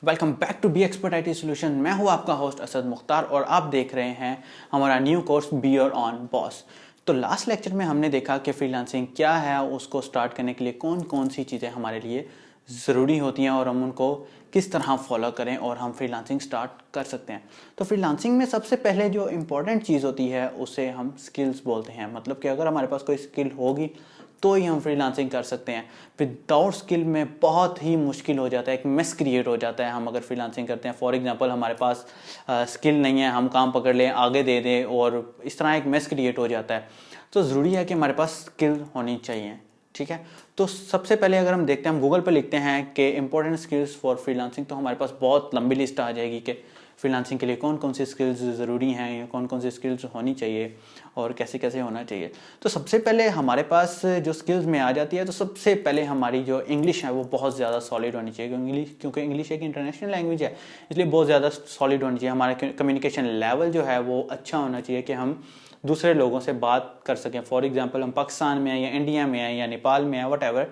Welcome back to B expert IT solution. मैं हूं आपका होस्ट असद मुख्तार और आप देख रहे हैं हमारा new course be your on boss. तो लास्ट लेक्चर में हमने देखा कि फ्रीलांसिंग क्या है, उसको स्टार्ट करने के लिए कौन कौन सी चीज़ें हमारे लिए ज़रूरी होती हैं और हम उनको किस तरह फॉलो करें और हम फ्रीलांसिंग स्टार्ट कर सकते हैं। तो फ्रीलांसिंग में सबसे पहले जो इम्पोर्टेंट चीज़ होती है उसे हम स्किल्स बोलते हैं। मतलब कि अगर हमारे पास कोई स्किल होगी तो ही हम फ्रीलांसिंग कर सकते हैं। विदाउट स्किल में बहुत ही मुश्किल हो जाता है, एक मेस क्रिएट हो जाता है हम अगर फ्रीलांसिंग करते हैं। फॉर एग्जांपल हमारे पास स्किल नहीं है, हम काम पकड़ लें, आगे दे दें और इस तरह एक मेस क्रिएट हो जाता है। तो ज़रूरी है कि हमारे पास स्किल होनी चाहिए। ठीक है, तो सबसे पहले अगर हम देखते हैं, हम गूगल पर लिखते हैं कि इंपॉर्टेंट स्किल्स फॉर फ्रीलांसिंग, तो हमारे पास बहुत लंबी लिस्ट आ जाएगी कि फ्रीलांसिंग के लिए कौन कौन सी स्किल्स ज़रूरी हैं या कौन कौन सी स्किल्स होनी चाहिए और कैसे कैसे होना चाहिए। तो सबसे पहले हमारे पास जो स्किल्स में आ जाती है, तो सबसे पहले हमारी जो इंग्लिश है वो बहुत ज़्यादा सॉलिड होनी चाहिए, क्योंकि इंग्लिश एक इंटरनेशनल लैंग्वेज है, इसलिए बहुत ज़्यादा सॉलिड होनी चाहिए। हमारा कम्युनिकेशन लेवल जो है वो अच्छा होना चाहिए कि हम दूसरे लोगों से बात कर सकें। फॉर एग्जांपल हम पाकिस्तान में हैं या इंडिया में हैं या नेपाल में हैं, वट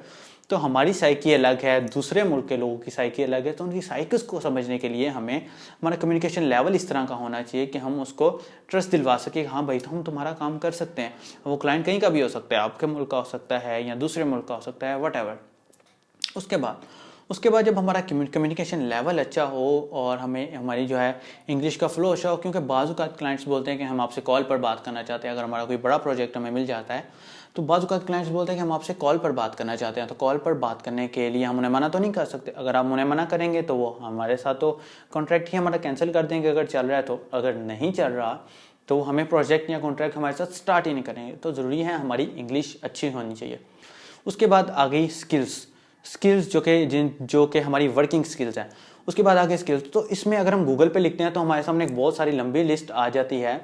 तो हमारी साइकी अलग है, दूसरे मुल्क के लोगों की साइकी अलग है, तो उनकी साइकिस को समझने के लिए हमें हमारा कम्युनिकेशन लेवल इस तरह का होना चाहिए कि हम उसको ट्रस्ट दिलवा सके, हाँ भाई तो हम तुम्हारा काम कर सकते हैं। वो क्लाइंट कहीं का भी हो सकता है, आपके मुल्क का हो सकता है या दूसरे मुल्क का हो सकता है, वट उसके बाद जब हमारा कम्युनिकेशन लेवल अच्छा हो और हमें हमारी जो है इंग्लिश का फ्लो अच्छा हो, क्योंकि बाज़ औक़ात क्लाइंट्स बोलते हैं कि हम आपसे कॉल पर बात करना चाहते हैं। अगर हमारा कोई बड़ा प्रोजेक्ट हमें मिल जाता है तो बाज़ औक़ात क्लाइंट्स बोलते हैं कि हम आपसे कॉल पर बात करना चाहते हैं। तो कॉल पर बात करने के लिए हम उन्हें मना तो नहीं कर सकते। अगर आप उन्हें मना करेंगे तो वो हमारे साथ तो कॉन्ट्रैक्ट ही हमारा कैंसिल कर देंगे अगर चल रहा है। तो अगर नहीं चल रहा तो हमें प्रोजेक्ट या कॉन्ट्रैक्ट हमारे साथ स्टार्ट ही नहीं करेंगे। तो ज़रूरी है हमारी इंग्लिश अच्छी होनी चाहिए। उसके बाद आ गई स्किल्स जो कि हमारी वर्किंग स्किल्स हैं। उसके बाद आगे स्किल्स, तो इसमें अगर हम गूगल पे लिखते हैं तो हमारे सामने एक बहुत सारी लंबी लिस्ट आ जाती है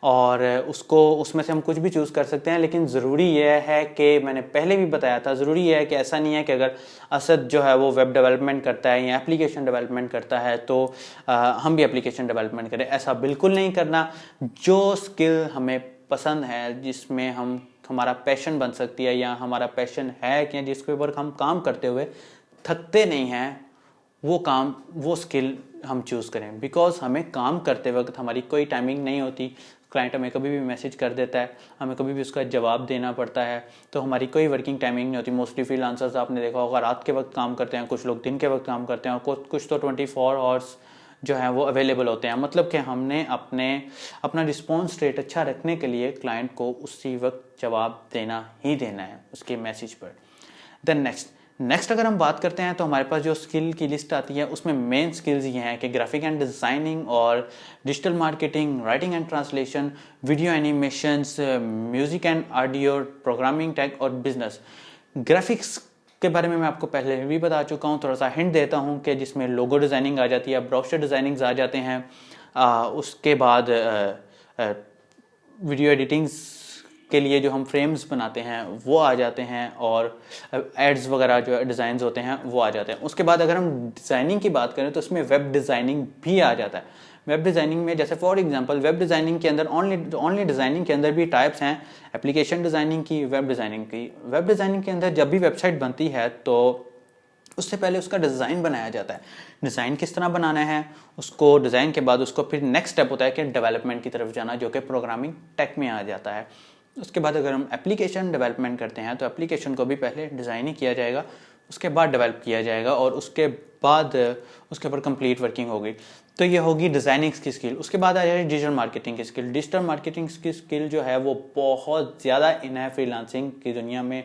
और उसमें से हम कुछ भी चूज़ कर सकते हैं। लेकिन ज़रूरी यह है कि मैंने पहले भी बताया था, ज़रूरी यह है कि ऐसा नहीं है कि अगर असद जो है वो वेब डेवलपमेंट करता है या एप्लीकेशन डेवलपमेंट करता है तो हम भी एप्लीकेशन डेवलपमेंट करें। ऐसा बिल्कुल नहीं करना। जो स्किल हमें पसंद है, जिसमें हमारा पैशन बन सकती है या हमारा पैशन है कि जिसके ऊपर हम काम करते हुए थकते नहीं हैं, वो स्किल हम चूज़ करें। बिकॉज हमें काम करते वक्त हमारी कोई टाइमिंग नहीं होती। क्लाइंट हमें कभी भी मैसेज कर देता है, हमें कभी भी उसका जवाब देना पड़ता है, तो हमारी कोई वर्किंग टाइमिंग नहीं होती। मोस्टली फ्रीलांसर्स आपने देखा होगा रात के वक्त काम करते हैं, कुछ लोग दिन के वक्त काम करते हैं और कुछ तो 24 आवर्स जो है वो अवेलेबल होते हैं। मतलब कि हमने अपना रिस्पॉन्स रेट अच्छा रखने के लिए क्लाइंट को उसी वक्त जवाब देना ही देना है उसके मैसेज पर। देन नेक्स्ट अगर हम बात करते हैं तो हमारे पास जो स्किल की लिस्ट आती है उसमें मेन स्किल्स ये हैं कि ग्राफिक एंड डिज़ाइनिंग और digital marketing, writing and translation, video animations, music and audio, programming, tech और बिजनेस। ग्राफिक्स के बारे में मैं आपको पहले भी बता चुका हूँ, थोड़ा सा हिंट देता हूँ कि जिसमें लोगो डिज़ाइनिंग आ जाती है, ब्रोशर डिज़ाइनिंग्स आ जाते हैं, उसके बाद वीडियो एडिटिंग्स के लिए जो हम फ्रेम्स बनाते हैं वो आ जाते हैं और एड्स वगैरह जो डिज़ाइंस होते हैं वो आ जाते हैं। उसके बाद अगर हम डिज़ाइनिंग की बात करें तो उसमें वेब डिज़ाइनिंग भी आ जाता है। वेब डिज़ाइनिंग में जैसे फॉर एग्जांपल वेब डिज़ाइनिंग के अंदर ओनली डिज़ाइनिंग के अंदर भी टाइप्स हैं, एप्लीकेशन डिज़ाइनिंग की, वेब डिज़ाइनिंग की। वेब डिज़ाइनिंग के अंदर जब भी वेबसाइट बनती है तो उससे पहले उसका डिज़ाइन बनाया जाता है। डिज़ाइन किस तरह बनाना है, उसको डिज़ाइन के बाद उसको फिर नेक्स्ट स्टेप होता है कि डेवलपमेंट की तरफ जाना, जो कि प्रोग्रामिंग टेक में आ जाता है। उसके बाद अगर हम एप्लीकेशन डेवलपमेंट करते हैं तो एप्लीकेशन को भी पहले डिज़ाइन ही किया जाएगा, उसके बाद डेवलप किया जाएगा और उसके बाद उसके ऊपर कंप्लीट वर्किंग होगी। तो ये होगी डिज़ाइनिंग की स्किल। उसके बाद आ जाए डिजिटल मार्केटिंग की स्किल। डिजिटल मार्केटिंग की स्किल जो है वो बहुत ज़्यादा इन है फ्रीलांसिंग की दुनिया में,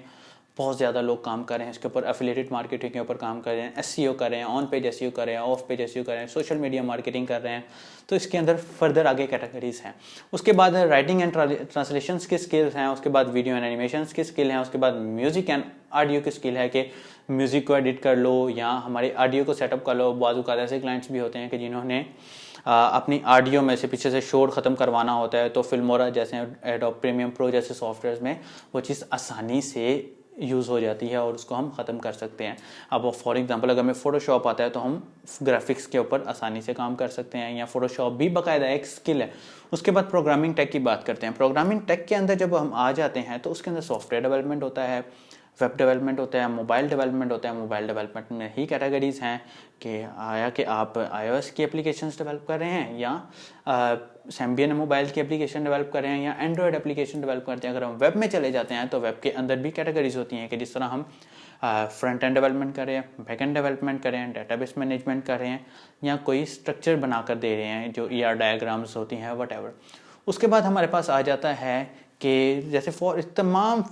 बहुत ज़्यादा लोग काम कर रहे हैं इसके ऊपर। एफिलिएटेड मार्केटिंग के ऊपर काम कर रहे हैं, एसईओ कर रहे हैं, ऑन पेज एसईओ कर रहे हैं, ऑफ पेज एसईओ कर रहे हैं, सोशल मीडिया मार्केटिंग कर रहे हैं। तो इसके अंदर फर्दर आगे कैटेगरीज हैं। उसके बाद राइटिंग एंड ट्रांसलेशन की स्किल्स हैं। उसके बाद वीडियो एंड एनिमेशन की स्किल हैं। उसके बाद म्यूजिक एंड ऑडियो की स्किल है कि म्यूज़िक को एडिट कर लो या हमारे ऑडियो को सेटअप कर लो। बाजू का ऐसे क्लाइंट्स भी होते हैं कि जिन्होंने अपनी ऑडियो में से पीछे से शोर ख़त्म करवाना होता है, तो फिल्मोरा जैसे एडोब प्रीमियम प्रो जैसे सॉफ्टवेयर में वो चीज़ आसानी से यूज़ हो जाती है और उसको हम ख़त्म कर सकते हैं। अब फॉर एग्जांपल अगर हमें फ़ोटोशॉप आता है तो हम ग्राफिक्स के ऊपर आसानी से काम कर सकते हैं, या फ़ोटोशॉप भी बाकायदा एक स्किल है। उसके बाद प्रोग्रामिंग टेक की बात करते हैं। प्रोग्रामिंग टेक के अंदर जब हम आ जाते हैं तो उसके अंदर सॉफ्टवेयर डेवलपमेंट होता है, वेब डेवलपमेंट होता है, मोबाइल डेवलपमेंट होता है। मोबाइल डेवलपमेंट में ही कैटेगरीज हैं कि आप iOS की एप्लीकेशंस डेवलप कर रहे हैं या Symbian मोबाइल की एप्लीकेशन डेवलप कर रहे हैं या एंड्रॉयड एप्लीकेशन डेवलप करते हैं। अगर हम वेब में चले जाते हैं तो वेब के अंदर भी कैटेगरीज होती हैं कि जिस तरह हम फ्रंट एंड डेवलपमेंट कर रहे हैं, बैक एंड डेवलपमेंट कर रहे हैं, डेटाबेस मैनेजमेंट कर रहे हैं या कोई स्ट्रक्चर बनाकर दे रहे हैं जो ER डायग्राम्स होती हैं वट। उसके बाद हमारे पास आ जाता है कि जैसे तमाम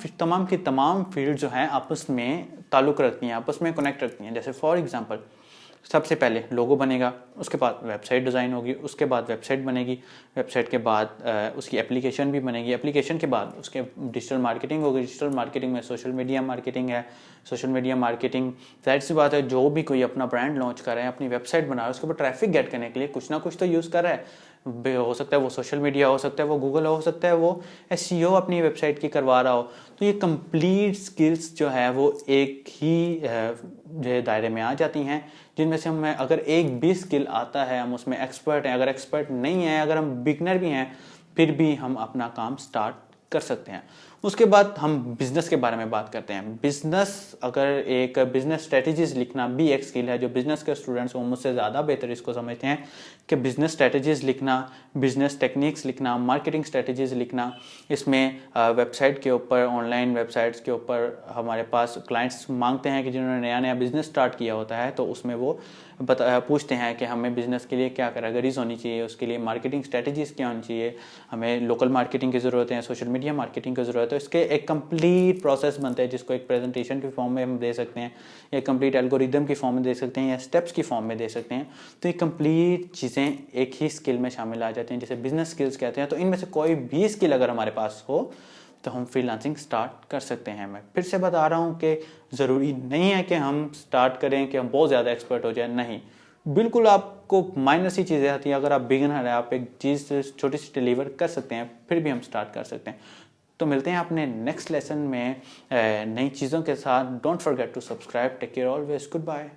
की तमाम फील्ड जो हैं आपस में ताल्लुक़ रखती हैं, आपस में कनेक्ट रखती हैं। जैसे फॉर एग्जांपल सबसे पहले लोगो बनेगा, उसके बाद वेबसाइट डिज़ाइन होगी, उसके बाद वेबसाइट बनेगी, वेबसाइट के बाद उसकी एप्लीकेशन भी बनेगी, एप्लीकेशन के बाद उसके डिजिटल मार्केटिंग होगी, डिजिटल मार्केटिंग में सोशल मीडिया मार्केटिंग है, सोशल मीडिया मार्केटिंग जाहिर सी बात है जो भी कोई अपना ब्रांड लॉन्च कर रहे हैं, अपनी वेबसाइट बना रहा है, उसके ऊपर ट्रैफिक गेट करने के लिए कुछ ना कुछ तो यूज़ कर रहा है। हो सकता है वो सोशल मीडिया, हो सकता है वो गूगल, हो सकता है वो SEO अपनी वेबसाइट की करवा रहा हो। तो ये कंप्लीट स्किल्स जो है वो एक ही जो दायरे में आ जाती हैं, जिनमें से हमें अगर एक भी स्किल आता है हम उसमें एक्सपर्ट हैं, अगर एक्सपर्ट नहीं है, अगर हम बिगनर भी हैं, फिर भी हम अपना काम स्टार्ट कर सकते हैं। उसके बाद हम बिज़नेस के बारे में बात करते हैं। बिज़नेस, अगर एक बिज़नेस स्ट्रेटजीज लिखना भी एक स्किल है। जो बिज़नेस के स्टूडेंट्स वो मुझसे ज़्यादा बेहतर इसको समझते हैं कि बिज़नेस स्ट्रेटजीज लिखना, बिज़नेस टेक्निक्स लिखना, मार्केटिंग स्ट्रेटजीज लिखना, इसमें वेबसाइट के ऊपर, ऑनलाइन वेबसाइट्स के ऊपर हमारे पास क्लाइंट्स मांगते हैं कि जिन्होंने नया नया बिज़नेस स्टार्ट किया होता है तो उसमें वो पूछते हैं कि हमें बिज़नेस के लिए क्या कैटेगरीज होनी चाहिए, उसके लिए मार्केटिंग स्ट्रेटजीज क्या होनी चाहिए, हमें लोकल मार्केटिंग की ज़रूरत है, सोशल मीडिया मार्केटिंग की ज़रूरत है। तो इसके एक कंप्लीट प्रोसेस बनता है जिसको एक प्रेजेंटेशन के फॉर्म में हम दे सकते हैं, या कंप्लीट एल्गोरिदम की फॉर्म में दे सकते हैं, या स्टेप्स की फॉर्म में दे सकते हैं। तो ये कंप्लीट चीज़ें एक ही स्किल में शामिल आ जाती हैं जिसे बिज़नेस स्किल्स कहते हैं। तो इनमें से कोई भी स्किल अगर हमारे पास हो तो हम फ्रीलांसिंग स्टार्ट कर सकते हैं। मैं फिर से बता रहा हूँ कि ज़रूरी नहीं है कि हम स्टार्ट करें कि हम बहुत ज़्यादा एक्सपर्ट हो जाए, नहीं, बिल्कुल आपको माइनर सी चीज़ें आती हैं। अगर आप बिगिनर हैं, आप एक चीज़ छोटी सी डिलीवर कर सकते हैं, फिर भी हम स्टार्ट कर सकते हैं। तो मिलते हैं अपने नेक्स्ट लेसन में नई चीज़ों के साथ। Don't forget to subscribe. Take care always. Good bye.